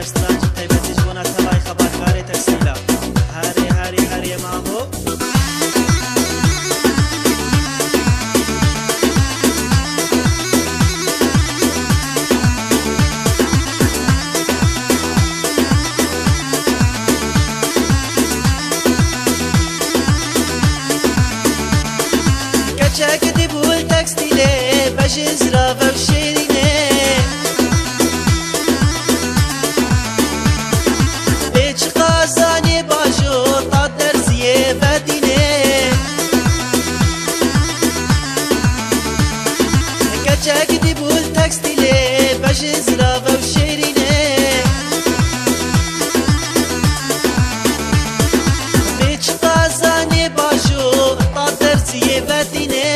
استرانج تایبەتی بۆنە تەڵای خەباتکاری تەکسیلە هەری مامۆ كدي بول تكستيلي باش نزرافة وشيريني بيتش قازاني باجو طاد درسية فاديني كدي بول تكستيلي باش نزرافة وشيريني بيتش قازاني باجو طاد درسية فاديني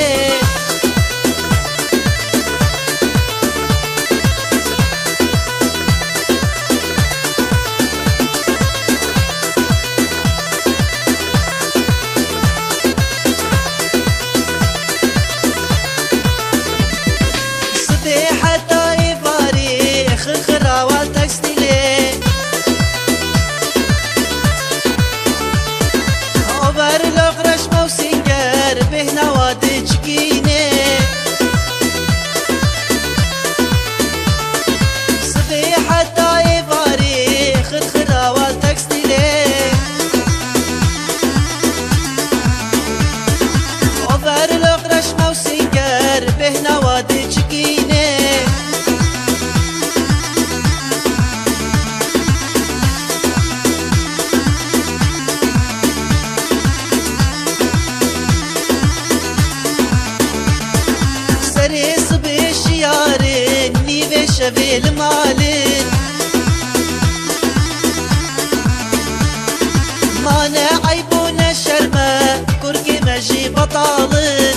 شبي المالين ما نعيبونا الشرمة كركي مجي بطالين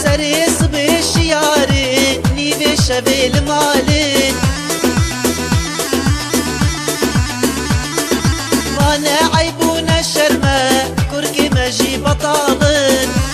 سريس بالشياري نيبي شبي المالين ما نعيبونا الشرمة كركي مجي بطالين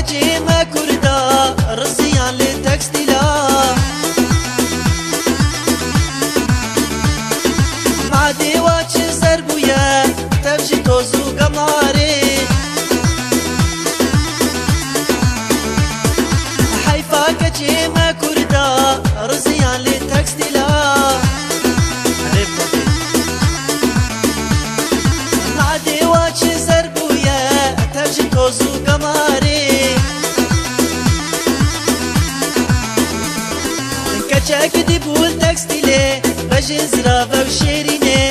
جيما كردا رزيان للتكستيلا معدي واتش زربويا تمشي توزو قماري حيفاك جيما كردا رزيان للتكستيلا معدي واتش زربويا تمشي توزو قماري كدي بول تكستيلي باش نزرافة وشيريني